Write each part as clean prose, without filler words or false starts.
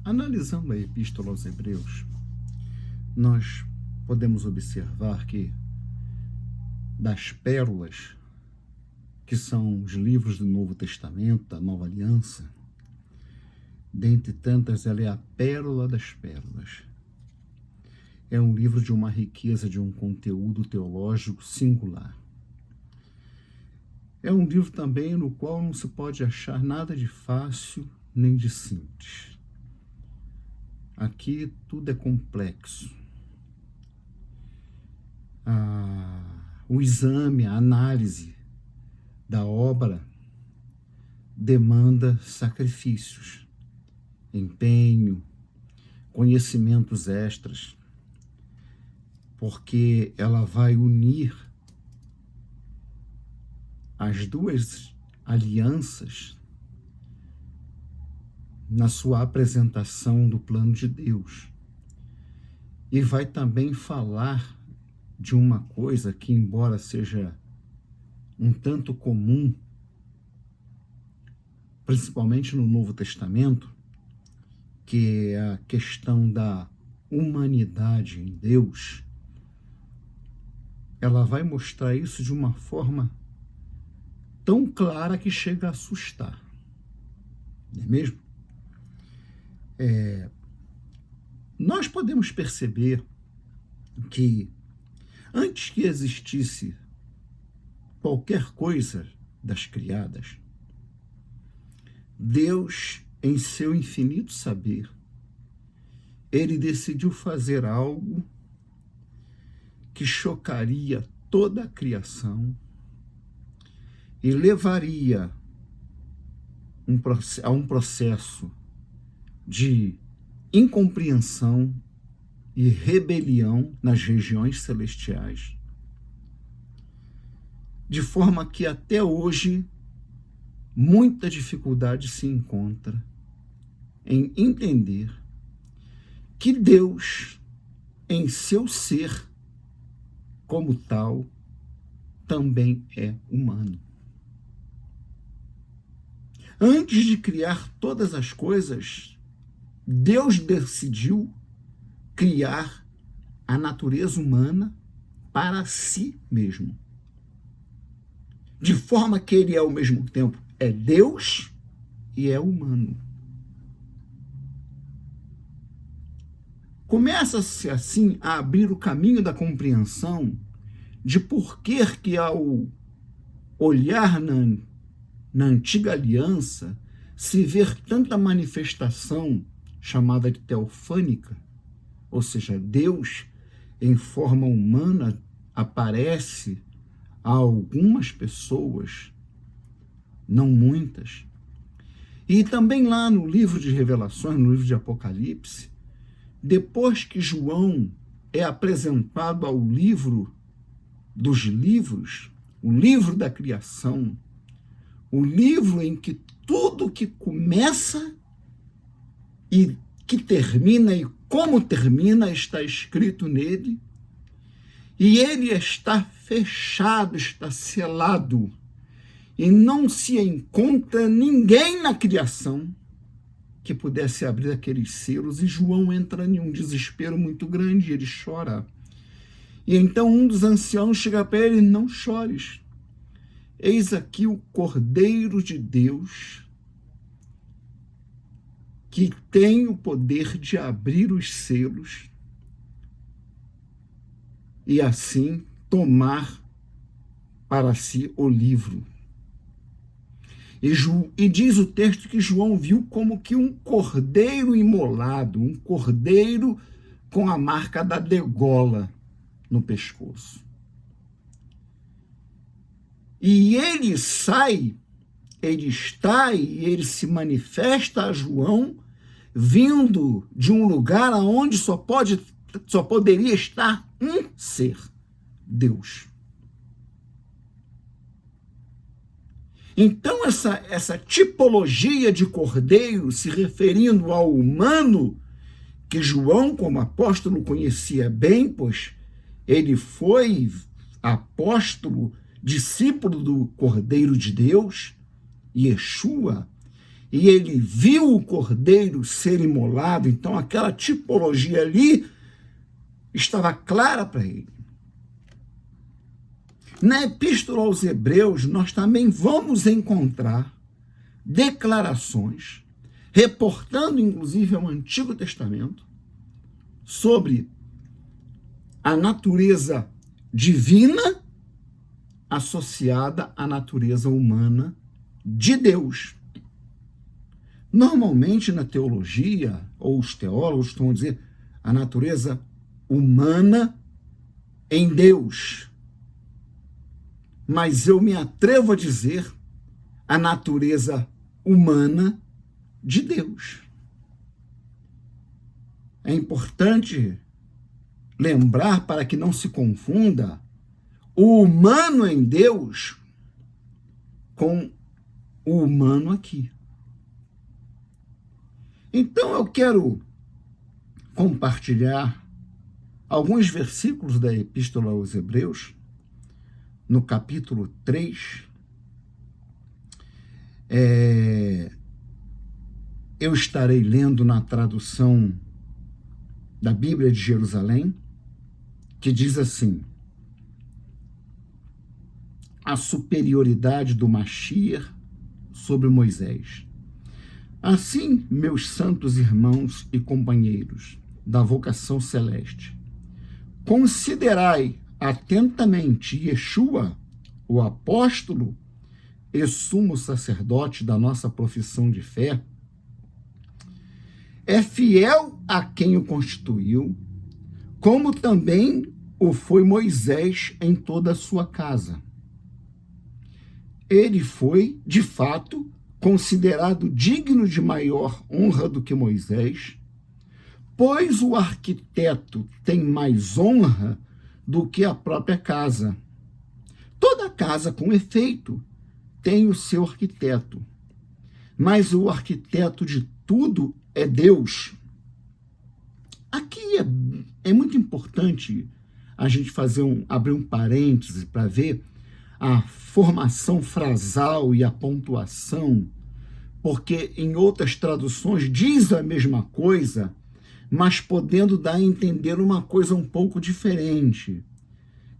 Analisando a Epístola aos Hebreus, nós podemos observar que das pérolas, que são os livros do Novo Testamento, da Nova Aliança, dentre tantas, ela é a pérola das pérolas. É um livro de uma riqueza, de um conteúdo teológico singular. É um livro também no qual não se pode achar nada de fácil nem de simples. Aqui tudo é complexo. O exame, a análise da obra demanda sacrifícios, empenho, conhecimentos extras, porque ela vai unir as duas alianças na sua apresentação do plano de Deus. E vai também falar de uma coisa que, embora seja um tanto comum, principalmente no Novo Testamento, que é a questão da humanidade em Deus, ela vai mostrar isso de uma forma tão clara que chega a assustar. Não é mesmo? Nós podemos perceber que antes que existisse qualquer coisa das criadas, Deus, em seu infinito saber, ele decidiu fazer algo que chocaria toda a criação e levaria a um processo de incompreensão e rebelião nas regiões celestiais, de forma que até hoje muita dificuldade se encontra em entender que Deus, em seu ser como tal, também é humano. Antes de criar todas as coisas, Deus decidiu criar a natureza humana para si mesmo. De forma que ele, ao mesmo tempo, é Deus e é humano. Começa-se, assim, a abrir o caminho da compreensão de por que ao olhar na antiga aliança, se ver tanta manifestação chamada de teofânica, ou seja, Deus em forma humana aparece a algumas pessoas, não muitas. E também lá no livro de Revelações, no livro de Apocalipse, depois que João é apresentado ao livro dos livros, o livro da criação, o livro em que tudo que começa e que termina e como termina está escrito nele, e ele está fechado, está selado, e não se encontra ninguém na criação que pudesse abrir aqueles selos, e João entra em um desespero muito grande, ele chora. E então um dos anciãos chega para ele: não chores, eis aqui o Cordeiro de Deus, que tem o poder de abrir os selos e assim tomar para si o livro. E diz o texto que João viu como que um cordeiro imolado, um cordeiro com a marca da degola no pescoço. E ele sai, ele está e ele se manifesta a João vindo de um lugar onde só poderia estar um ser, Deus. Então essa tipologia de cordeiro, se referindo ao humano, que João, como apóstolo, conhecia bem, pois ele foi apóstolo, discípulo do Cordeiro de Deus, Yeshua, e ele viu o cordeiro ser imolado, então aquela tipologia ali estava clara para ele. Na Epístola aos Hebreus, nós também vamos encontrar declarações, reportando inclusive ao Antigo Testamento, sobre a natureza divina associada à natureza humana de Deus. Normalmente na teologia, ou os teólogos estão dizer a natureza humana em Deus. Mas eu me atrevo a dizer a natureza humana de Deus. É importante lembrar, para que não se confunda, o humano em Deus com o humano aqui. Então eu quero compartilhar alguns versículos da Epístola aos Hebreus, no capítulo 3. Eu estarei lendo na tradução da Bíblia de Jerusalém, que diz assim: a superioridade do Mashiach sobre Moisés. Assim, meus santos irmãos e companheiros da vocação celeste, considerai atentamente Yeshua, o apóstolo e sumo sacerdote da nossa profissão de fé. É fiel a quem o constituiu, como também o foi Moisés em toda a sua casa. Ele foi, de fato, considerado digno de maior honra do que Moisés, pois o arquiteto tem mais honra do que a própria casa. Toda casa, com efeito, tem o seu arquiteto, mas o arquiteto de tudo é Deus. Aqui é muito importante a gente abrir um parêntese para ver a formação frasal e a pontuação, porque em outras traduções diz a mesma coisa, mas podendo dar a entender uma coisa um pouco diferente.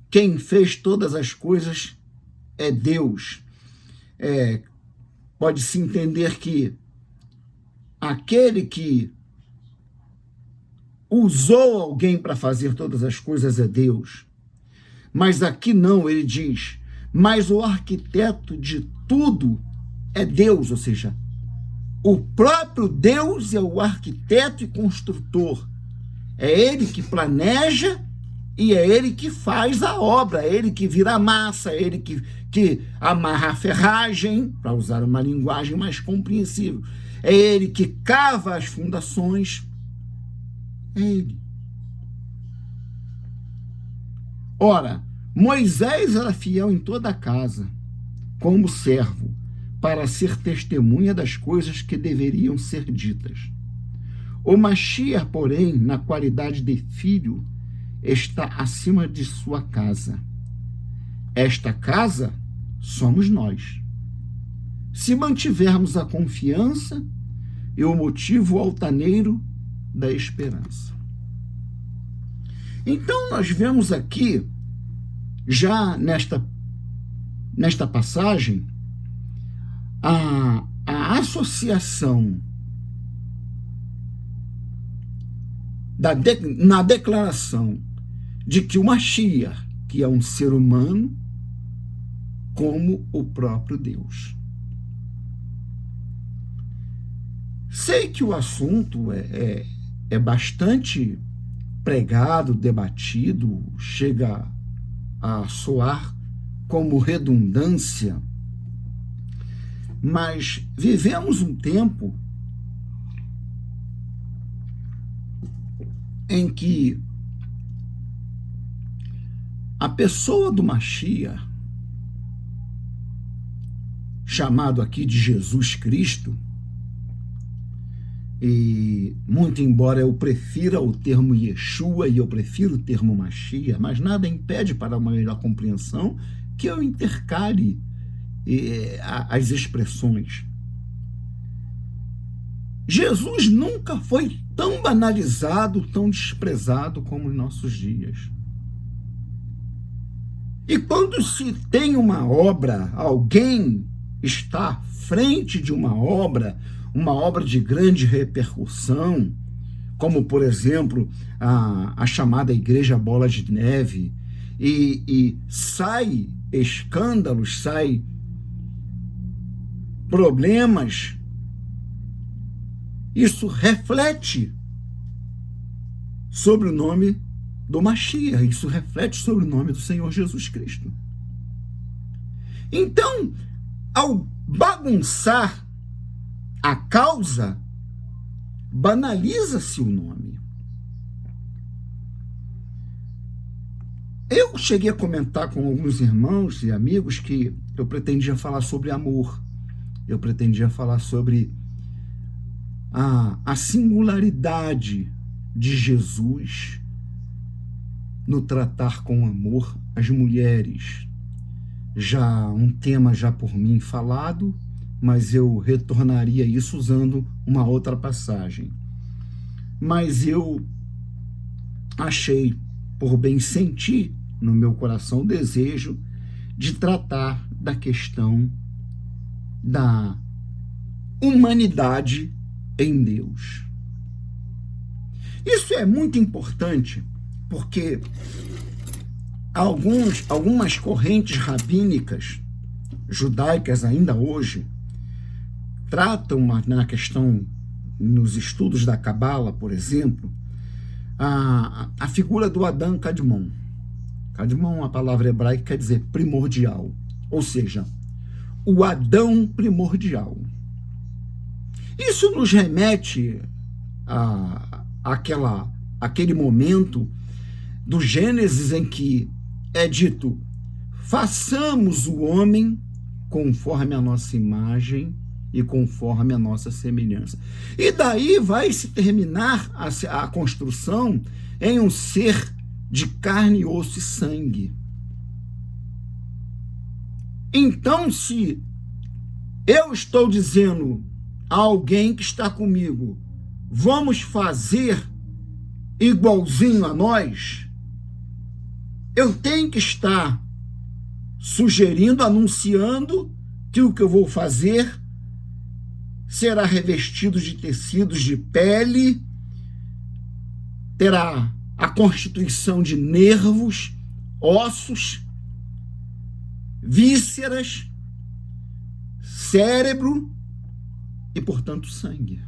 Quem fez todas as coisas é Deus. Pode-se entender que aquele que usou alguém para fazer todas as coisas é Deus. Mas aqui não, ele diz, mas o arquiteto de tudo é Deus, ou seja, o próprio Deus é o arquiteto e construtor. É ele que planeja e é ele que faz a obra, é ele que vira a massa, é ele que amarra a ferragem, para usar uma linguagem mais compreensível. É ele que cava as fundações. É ele. Ora, Moisés era fiel em toda a casa, como servo, para ser testemunha das coisas que deveriam ser ditas. O Mashiach, porém, na qualidade de filho, está acima de sua casa. Esta casa somos nós. Se mantivermos a confiança e o motivo altaneiro da esperança. Então, nós vemos aqui, já nesta passagem, a associação na declaração de que o Mashiach, que é um ser humano, como o próprio Deus. Sei que o assunto é bastante pregado, debatido, chega a soar como redundância, mas vivemos um tempo em que a pessoa do Mashiach, chamado aqui de Jesus Cristo, e muito embora eu prefira o termo Yeshua e eu prefiro o termo Mashiach, mas nada impede, para uma melhor compreensão, que eu intercale as expressões. Jesus nunca foi tão banalizado, tão desprezado como nos nossos dias. E quando se tem uma obra, alguém está à frente de uma obra de grande repercussão, como, por exemplo, a chamada Igreja Bola de Neve, e sai escândalos, sai problemas, isso reflete sobre o nome do Mashiach, isso reflete sobre o nome do Senhor Jesus Cristo. Então, ao bagunçar a causa, banaliza-se o nome. Eu cheguei a comentar com alguns irmãos e amigos que eu pretendia falar sobre amor, eu pretendia falar sobre a singularidade de Jesus no tratar com amor as mulheres. Já um tema já por mim falado, mas eu retornaria isso usando uma outra passagem. Mas eu achei por bem sentir no meu coração o desejo de tratar da questão da humanidade em Deus. Isso é muito importante porque algumas correntes rabínicas judaicas ainda hoje tratam na questão, nos estudos da Cabala, por exemplo, a figura do Adão Kadmon. Kadmon é uma palavra hebraica que quer dizer primordial, ou seja, o Adão primordial. Isso nos remete àquele momento do Gênesis em que é dito: façamos o homem conforme a nossa imagem e conforme a nossa semelhança. E daí vai se terminar a construção em um ser de carne, osso e sangue. Então, se eu estou dizendo a alguém que está comigo, vamos fazer igualzinho a nós, eu tenho que estar sugerindo, anunciando que o que eu vou fazer será revestido de tecidos de pele, terá a constituição de nervos, ossos, vísceras, cérebro e, portanto, sangue.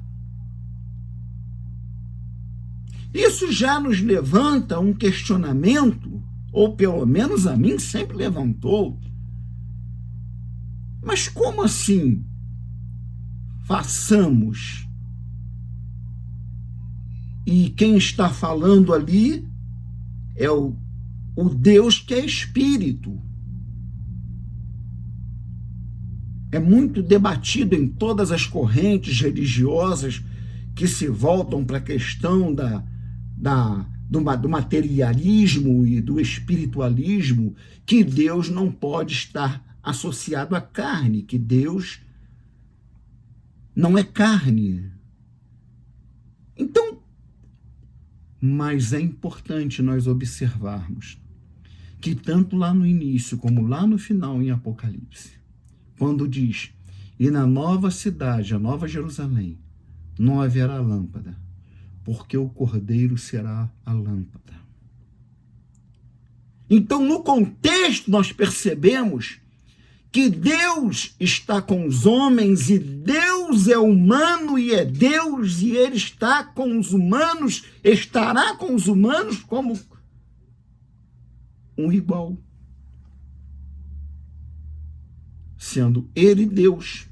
Isso já nos levanta um questionamento, ou pelo menos a mim sempre levantou. Mas como assim façamos? E quem está falando ali é o Deus que é espírito. É muito debatido em todas as correntes religiosas que se voltam para a questão do materialismo e do espiritualismo, que Deus não pode estar associado à carne, que Deus não é carne. Então, mas é importante nós observarmos que tanto lá no início como lá no final em Apocalipse, quando diz: e na nova cidade, a nova Jerusalém, não haverá lâmpada, porque o Cordeiro será a lâmpada. Então, no contexto, nós percebemos que Deus está com os homens, e Deus é humano e é Deus, e Ele está com os humanos, estará com os humanos como um igual, sendo Ele Deus.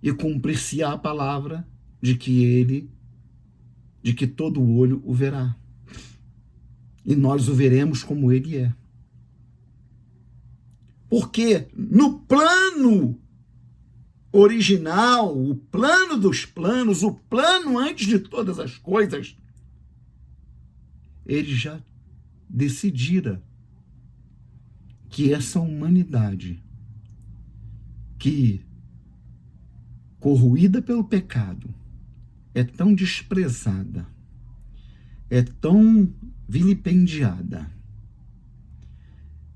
E cumprir-se-á a palavra de que todo olho o verá. E nós o veremos como Ele é. Porque no plano original, o plano dos planos, o plano antes de todas as coisas, Ele já decidira que essa humanidade que corroída pelo pecado, é tão desprezada, é tão vilipendiada,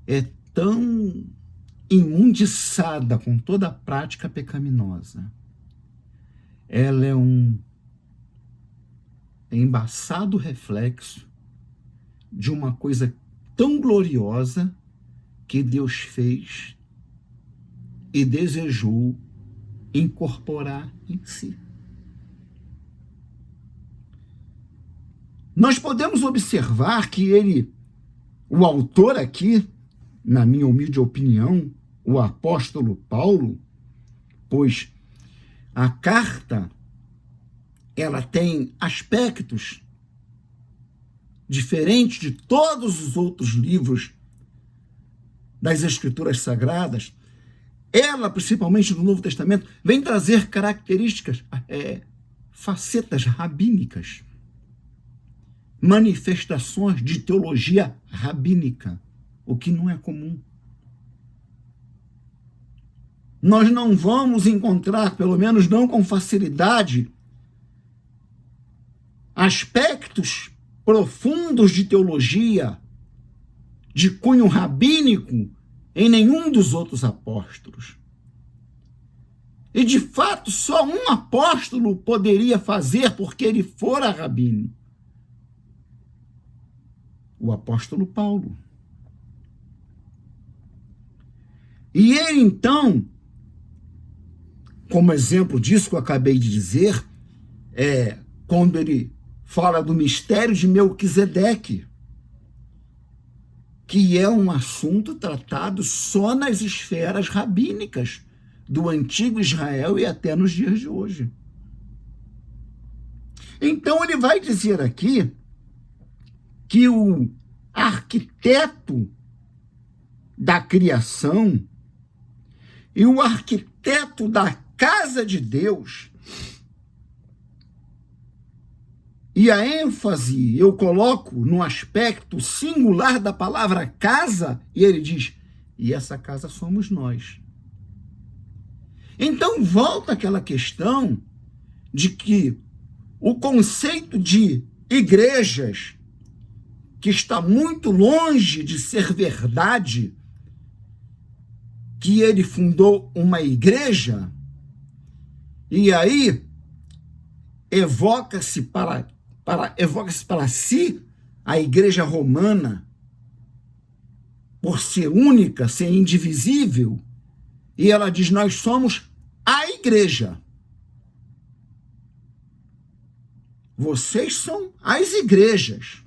é tão imundiçada com toda a prática pecaminosa. Ela é um embaçado reflexo de uma coisa tão gloriosa que Deus fez e desejou incorporar em si. Nós podemos observar que o autor aqui, na minha humilde opinião, o apóstolo Paulo, pois a carta, ela tem aspectos diferentes de todos os outros livros das Escrituras Sagradas. Ela, principalmente no Novo Testamento, vem trazer características, facetas rabínicas, manifestações de teologia rabínica, o que não é comum. Nós não vamos encontrar, pelo menos não com facilidade, aspectos profundos de teologia, de cunho rabínico, em nenhum dos outros apóstolos. E, de fato, só um apóstolo poderia fazer, porque ele fora rabino. O apóstolo Paulo. E ele, então, como exemplo disso que eu acabei de dizer, quando ele fala do mistério de Melquisedeque, que é um assunto tratado só nas esferas rabínicas do antigo Israel e até nos dias de hoje. Então ele vai dizer aqui que o arquiteto da criação e o arquiteto da casa de Deus, e a ênfase eu coloco no aspecto singular da palavra casa, e ele diz, e essa casa somos nós. Então volta aquela questão de que o conceito de igrejas, que está muito longe de ser verdade, que ele fundou uma igreja, e aí evoca-se para si a igreja romana, por ser única, ser indivisível, e ela diz, nós somos a igreja. Vocês são as igrejas.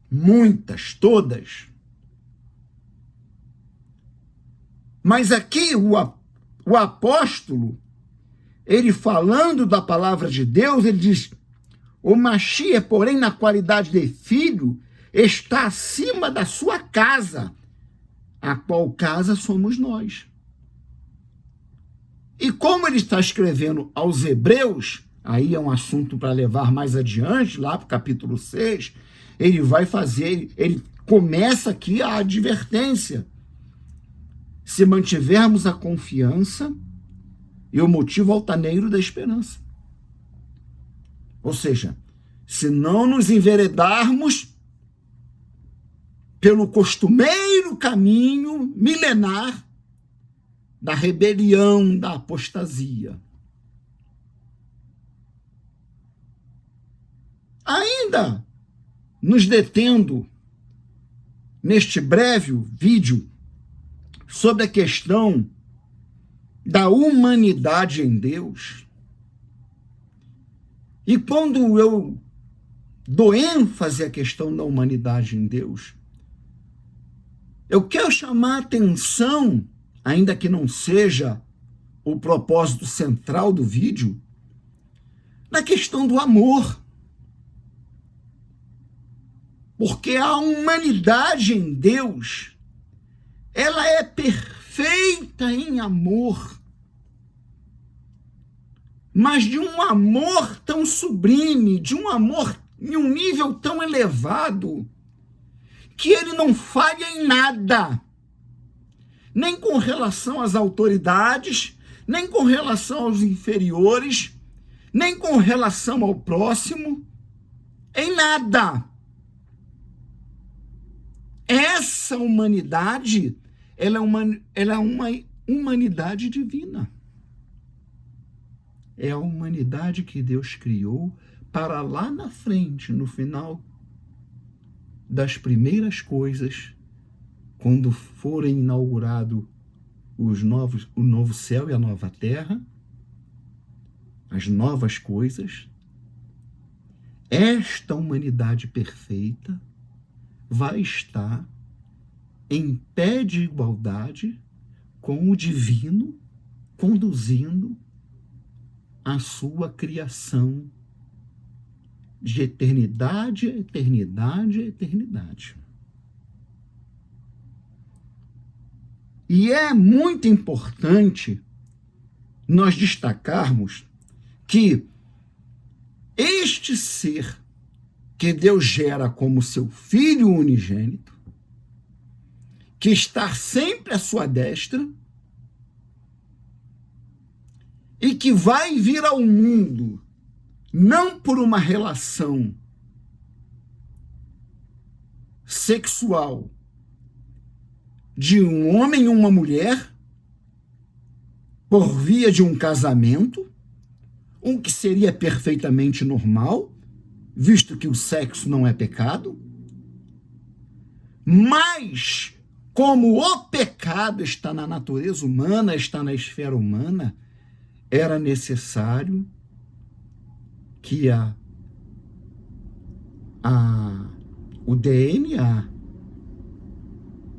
Muitas, todas. Mas aqui o apóstolo, ele falando da palavra de Deus, ele diz, o Mashiach, porém, na qualidade de filho, está acima da sua casa, a qual casa somos nós. E como ele está escrevendo aos Hebreus, aí é um assunto para levar mais adiante, lá para o capítulo 6, ele vai fazer, ele começa aqui a advertência. Se mantivermos a confiança e o motivo altaneiro da esperança. Ou seja, se não nos enveredarmos pelo costumeiro caminho milenar da rebelião, da apostasia. Ainda nos detendo neste breve vídeo sobre a questão da humanidade em Deus. E quando eu dou ênfase à questão da humanidade em Deus, eu quero chamar a atenção, ainda que não seja o propósito central do vídeo, na questão do amor. Porque a humanidade em Deus, ela é perfeita em amor, mas de um amor tão sublime, de um amor em um nível tão elevado, que ele não falha em nada, nem com relação às autoridades, nem com relação aos inferiores, nem com relação ao próximo, em nada. Essa humanidade, ela é uma humanidade divina. É a humanidade que Deus criou para lá na frente, no final das primeiras coisas, quando forem inaugurados o novo céu e a nova terra, as novas coisas, esta humanidade perfeita vai estar em pé de igualdade com o divino, conduzindo a sua criação de eternidade a eternidade a eternidade. E é muito importante nós destacarmos que este ser que Deus gera como seu Filho unigênito, que está sempre à sua destra e que vai vir ao mundo não por uma relação sexual de um homem e uma mulher, por via de um casamento, o que seria perfeitamente normal, visto que o sexo não é pecado, mas como o pecado está na natureza humana, está na esfera humana, era necessário que o DNA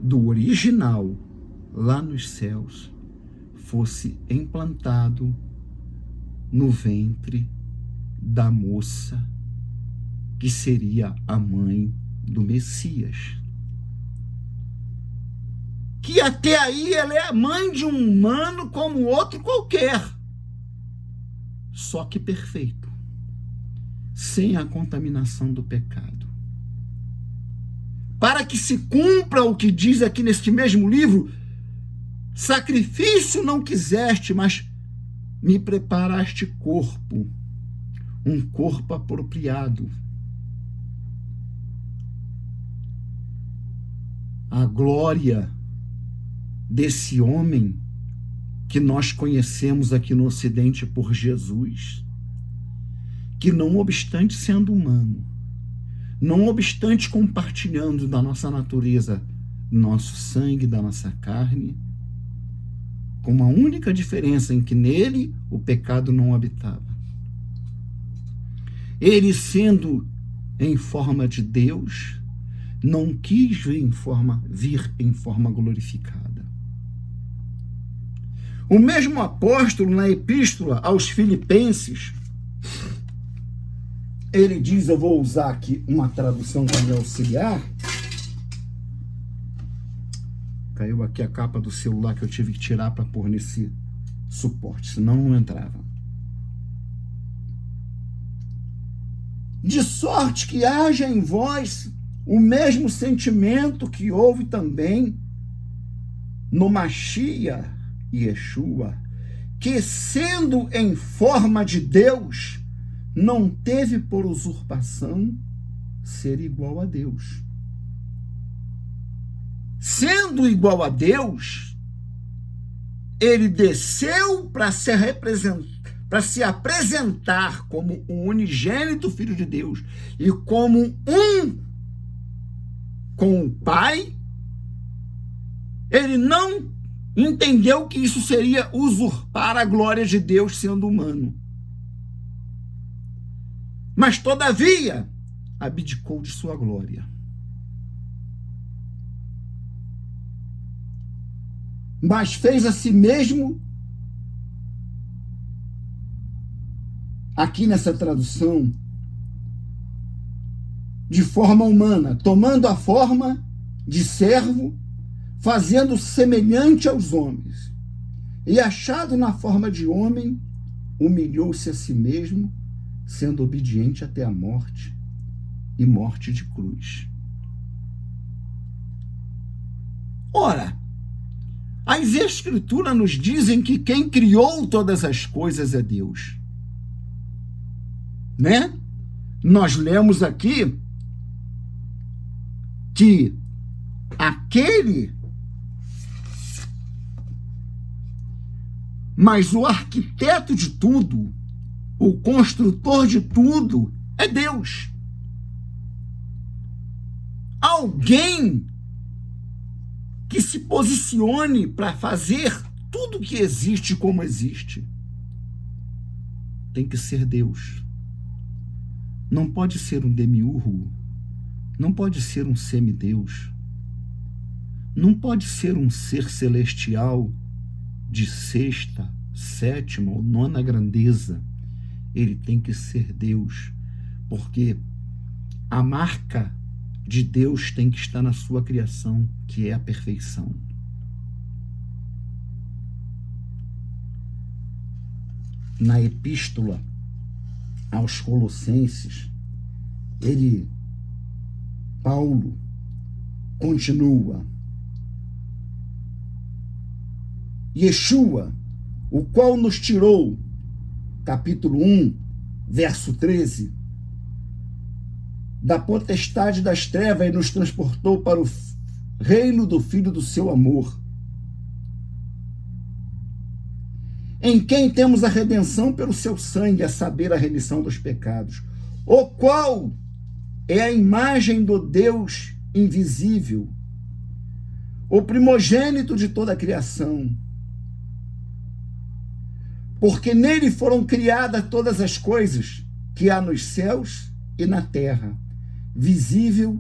do original lá nos céus fosse implantado no ventre da moça que seria a mãe do Messias. Que até aí ela é a mãe de um humano como outro qualquer, só que perfeito, sem a contaminação do pecado. Para que se cumpra o que diz aqui neste mesmo livro: sacrifício não quiseste, mas me preparaste corpo, um corpo apropriado. A glória desse homem que nós conhecemos aqui no Ocidente por Jesus, que não obstante sendo humano, não obstante compartilhando da nossa natureza, nosso sangue, da nossa carne, com uma única diferença em que nele o pecado não habitava. Ele, sendo em forma de Deus, não quis vir em forma glorificada. O mesmo apóstolo, na epístola aos Filipenses, ele diz, eu vou usar aqui uma tradução também auxiliar. Caiu aqui a capa do celular que eu tive que tirar para pôr nesse suporte, senão não entrava. De sorte que haja em vós o mesmo sentimento que houve também no Mashiach Yeshua, que sendo em forma de Deus, não teve por usurpação ser igual a Deus. Sendo igual a Deus, ele desceu para se apresentar como o unigênito Filho de Deus e como um com o Pai. Ele não entendeu que isso seria usurpar a glória de Deus sendo humano. Mas, todavia, abdicou de sua glória. Mas fez a si mesmo, aqui nessa tradução, de forma humana, tomando a forma de servo, fazendo semelhante aos homens, e achado na forma de homem, humilhou-se a si mesmo, sendo obediente até a morte, e morte de cruz. Ora, As Escrituras nos dizem que quem criou todas as coisas é Deus. Né? Nós lemos aqui que mas o arquiteto de tudo, o construtor de tudo, é Deus. Alguém que se posicione para fazer tudo que existe como existe. Tem que ser Deus. Não pode ser um demiurgo. Não pode ser um semideus. Não pode ser um ser celestial de sexta, sétima ou nona grandeza. Ele tem que ser Deus, porque a marca de Deus tem que estar na sua criação, que é a perfeição. Na epístola aos Colossenses, Paulo continua: Yeshua, o qual nos tirou, capítulo 1, verso 13, da potestade das trevas e nos transportou para o reino do Filho do seu amor, em quem temos a redenção pelo seu sangue, a saber, a remissão dos pecados, o qual é a imagem do Deus invisível, o primogênito de toda a criação, porque nele foram criadas todas as coisas que há nos céus e na terra, visíveis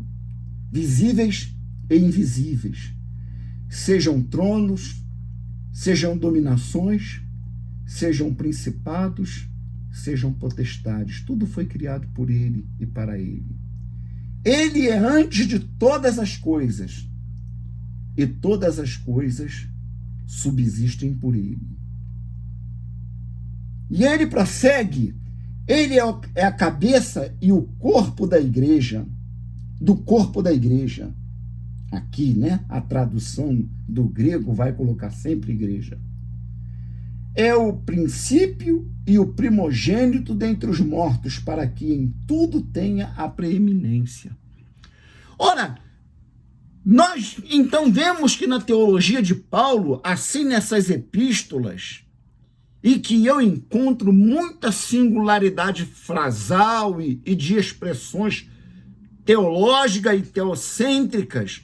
e invisíveis, sejam tronos, sejam dominações, sejam principados, sejam potestades. Tudo foi criado por ele e para ele. Ele é antes de todas as coisas, e todas as coisas subsistem por ele. E ele prossegue: ele é a cabeça e o corpo da igreja, do corpo da igreja. Aqui, né, a tradução do grego vai colocar sempre igreja. É o princípio e o primogênito dentre os mortos, para que em tudo tenha a preeminência. Ora, nós então vemos que na teologia de Paulo, assim nessas epístolas, e que eu encontro muita singularidade frasal e de expressões teológicas e teocêntricas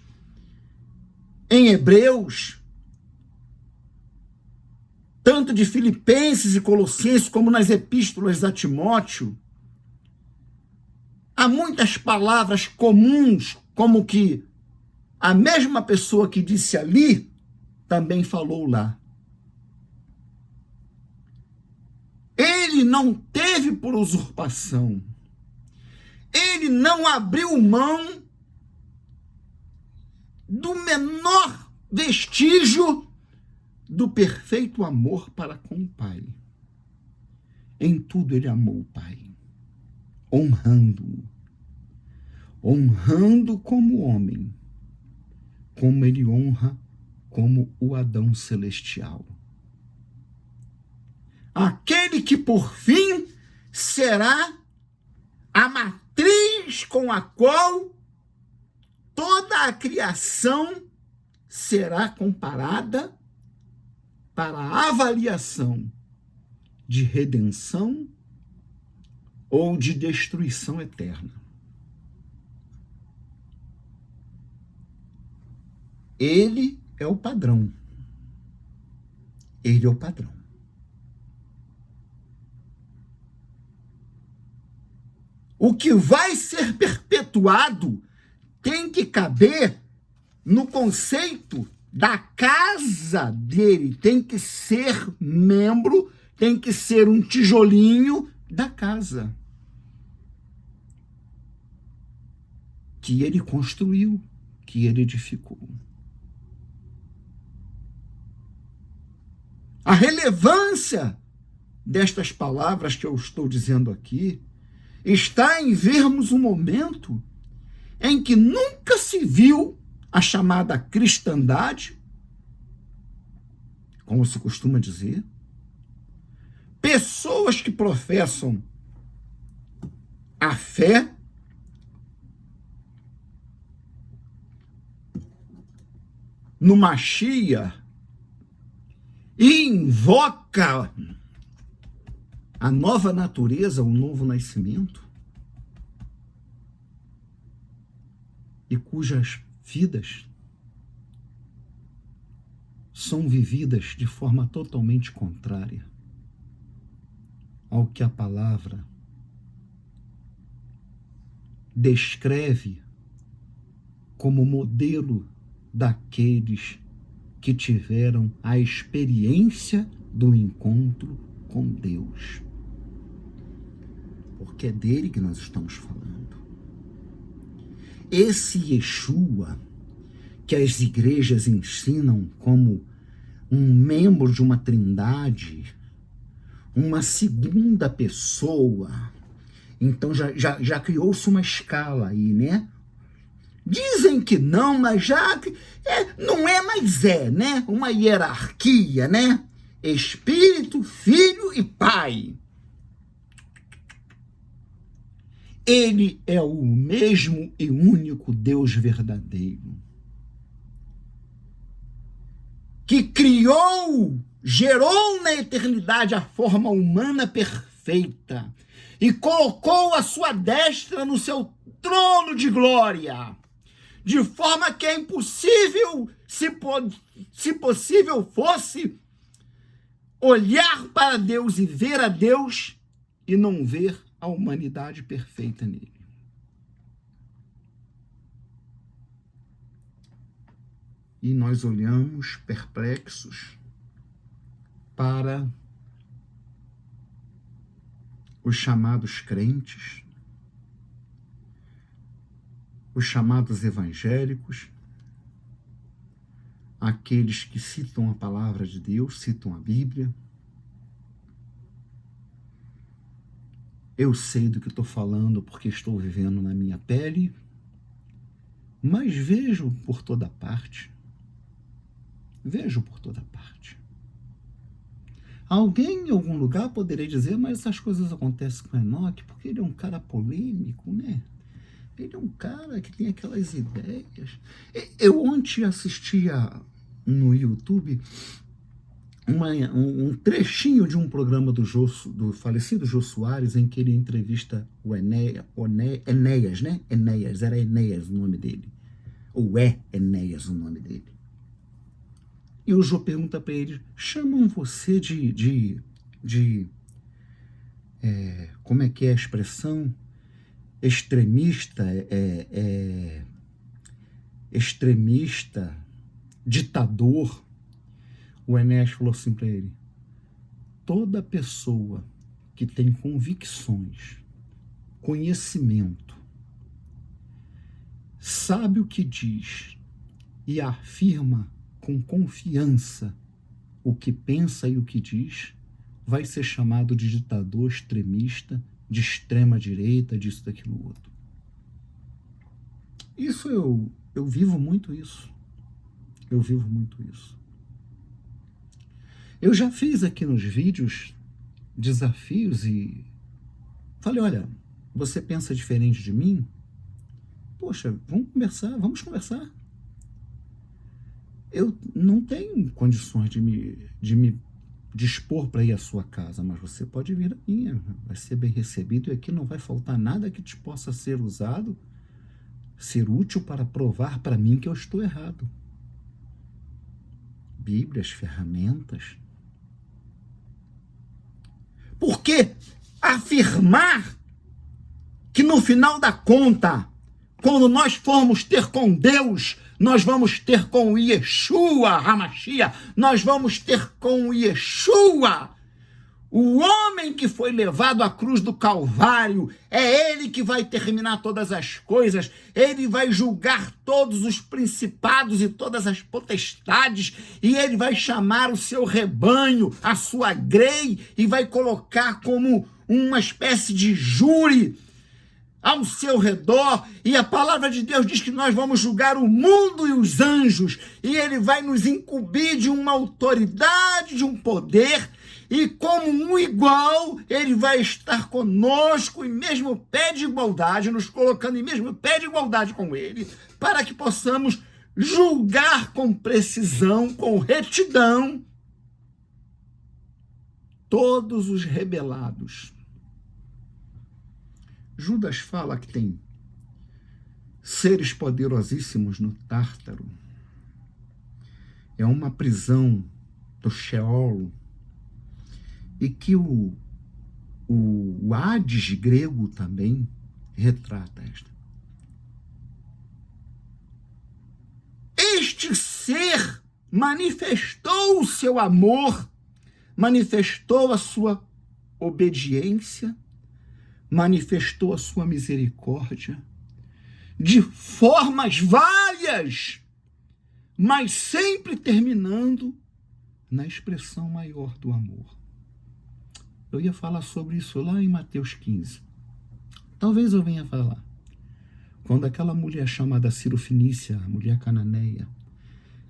em Hebreus, tanto de Filipenses e Colossenses, como nas epístolas a Timóteo. Há muitas palavras comuns, como que a mesma pessoa que disse ali, também falou lá. Ele não teve por usurpação. Ele não abriu mão do menor vestígio do perfeito amor para com o Pai. Em tudo ele amou o Pai, honrando como homem, como ele honra como o Adão celestial. Aquele que por fim será a matriz com a qual toda a criação será comparada para a avaliação de redenção ou de destruição eterna. Ele é o padrão. Ele é o padrão. O que vai ser perpetuado tem que caber no conceito da casa dele, tem que ser membro, tem que ser um tijolinho da casa que ele construiu, que ele edificou. A relevância destas palavras que eu estou dizendo aqui está em vermos um momento em que nunca se viu a chamada cristandade como se costuma dizer. Pessoas que professam a fé no Mashiach e invoca a nova natureza, o novo nascimento, e cujas vidas são vividas de forma totalmente contrária ao que a palavra descreve como modelo daqueles que tiveram a experiência do encontro com Deus. Porque é dele que nós estamos falando. Esse Yeshua que as igrejas ensinam como um membro de uma trindade, uma segunda pessoa, então já criou-se uma escala aí, né? Dizem que não, mas não é, mas é, né? Uma hierarquia, né? Espírito, Filho e Pai. Ele é o mesmo e único Deus verdadeiro, que criou, gerou na eternidade a forma humana perfeita e colocou a sua destra no seu trono de glória, de forma que é impossível, se possível fosse, olhar para Deus e ver a Deus e não ver a humanidade perfeita nele. E nós olhamos perplexos para os chamados crentes, os chamados evangélicos, aqueles que citam a palavra de Deus, citam a Bíblia. Eu sei do que estou falando porque estou vivendo na minha pele, mas vejo por toda parte. Vejo por toda parte. Alguém em algum lugar poderia dizer, mas essas coisas acontecem com Enoque porque ele é um cara polêmico, né? Ele é um cara que tem aquelas ideias. Eu ontem assistia no YouTube um trechinho de um programa do falecido Jô Soares, em que ele entrevista o Enéas, né? Enéas, era Enéas o nome dele. Ou é Enéas o nome dele. E o Jô pergunta para ele, chamam você como é que é a expressão? Extremista, extremista, ditador. O Enéas falou assim para ele, toda pessoa que tem convicções, conhecimento, sabe o que diz e afirma com confiança o que pensa e o que diz, vai ser chamado de ditador, extremista, de extrema direita, disso, daquilo, outro. Isso eu vivo muito isso. Eu vivo muito isso. Eu já fiz aqui nos vídeos desafios e falei, olha, você pensa diferente de mim? Poxa, vamos conversar. Eu não tenho condições de me dispor para ir à sua casa, mas você pode vir à minha, vai ser bem recebido e aqui não vai faltar nada que te possa ser usado, ser útil para provar para mim que eu estou errado. Bíblias, ferramentas. Porque afirmar que no final da conta, quando nós formos ter com Deus, nós vamos ter com o Yeshua HaMashiach, nós vamos ter com o Yeshua, o homem que foi levado à cruz do Calvário, é ele que vai terminar todas as coisas, ele vai julgar todos os principados e todas as potestades, e ele vai chamar o seu rebanho, a sua grei, e vai colocar como uma espécie de júri ao seu redor, e a palavra de Deus diz que nós vamos julgar o mundo e os anjos, e ele vai nos incumbir de uma autoridade reveste de um poder e como um igual, ele vai estar conosco em mesmo pé de igualdade, nos colocando em mesmo pé de igualdade com ele, para que possamos julgar com precisão, com retidão, todos os rebelados. Judas fala que tem seres poderosíssimos no Tártaro. É uma prisão do Sheol, e que o Hades grego também retrata esta. Este ser manifestou o seu amor, manifestou a sua obediência, manifestou a sua misericórdia, de formas várias, mas sempre terminando na expressão maior do amor. Eu ia falar sobre isso lá em Mateus 15. Talvez eu venha falar. Quando aquela mulher chamada Cirofenícia, a mulher cananeia,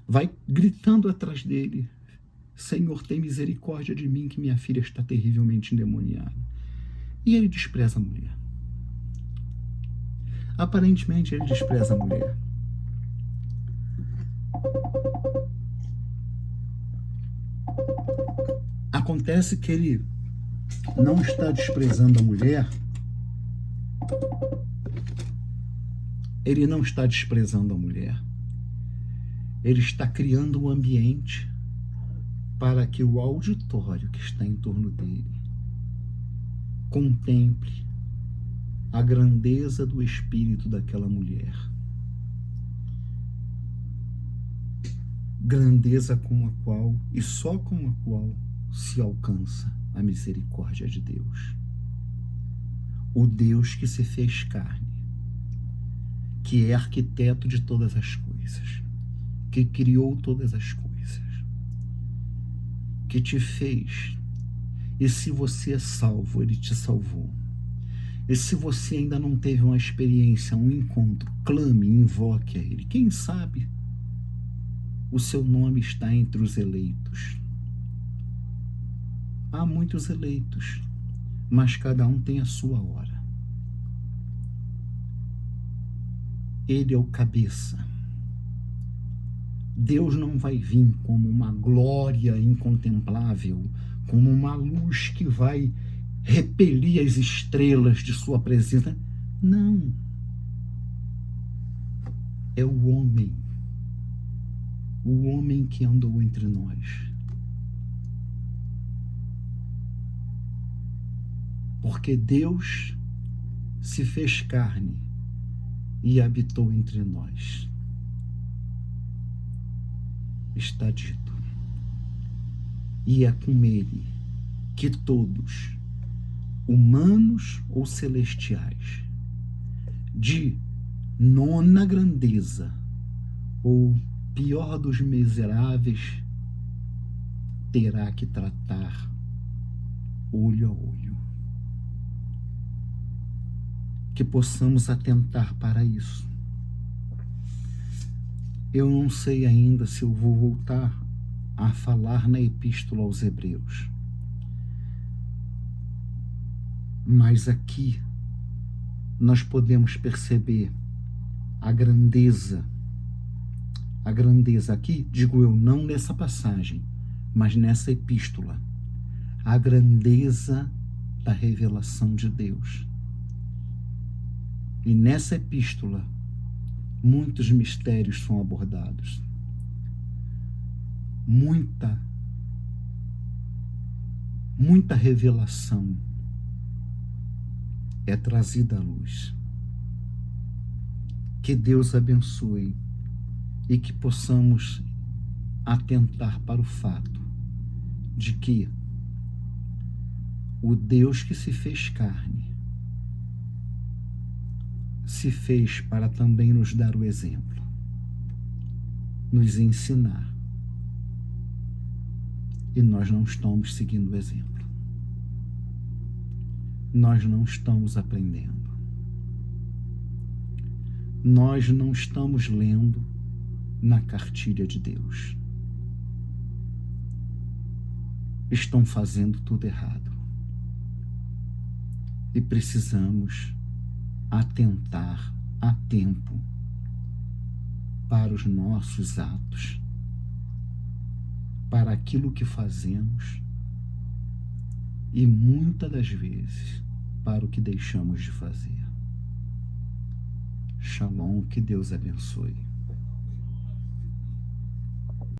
vai gritando atrás dele: Senhor, tem misericórdia de mim, que minha filha está terrivelmente endemoniada. E ele despreza a mulher. Aparentemente, ele despreza a mulher. Acontece que ele não está desprezando a mulher. Ele não está desprezando a mulher. Ele está criando um ambiente para que o auditório que está em torno dele contemple a grandeza do espírito daquela mulher. Grandeza com a qual, e só com a qual, se alcança a misericórdia de Deus. O Deus que se fez carne, que é arquiteto de todas as coisas, que criou todas as coisas, que te fez. E se você é salvo, ele te salvou. E se você ainda não teve uma experiência, um encontro, clame, invoque a ele. Quem sabe o seu nome está entre os eleitos. Há muitos eleitos, mas cada um tem a sua hora. Ele é o cabeça. Deus não vai vir como uma glória incontemplável, como uma luz que vai repelir as estrelas de sua presença. Não. É o homem que andou entre nós. Porque Deus se fez carne e habitou entre nós. Está dito. E é com ele que todos, humanos ou celestiais, de nona grandeza, ou pior dos miseráveis, terá que tratar olho a olho. Que possamos atentar para isso. Eu não sei ainda se eu vou voltar a falar na Epístola aos Hebreus. Mas aqui nós podemos perceber a grandeza aqui, digo eu, não nessa passagem, mas nessa epístola, a grandeza da revelação de Deus. E nessa epístola, muitos mistérios são abordados. Muita revelação é trazida à luz. Que Deus abençoe e que possamos atentar para o fato de que o Deus que se fez carne se fez para também nos dar o exemplo, nos ensinar. E nós não estamos seguindo o exemplo. Nós não estamos aprendendo. Nós não estamos lendo na cartilha de Deus. estão fazendo tudo errado. E precisamos atentar a tempo para os nossos atos, para aquilo que fazemos e muitas das vezes para o que deixamos de fazer. Shalom, que Deus abençoe.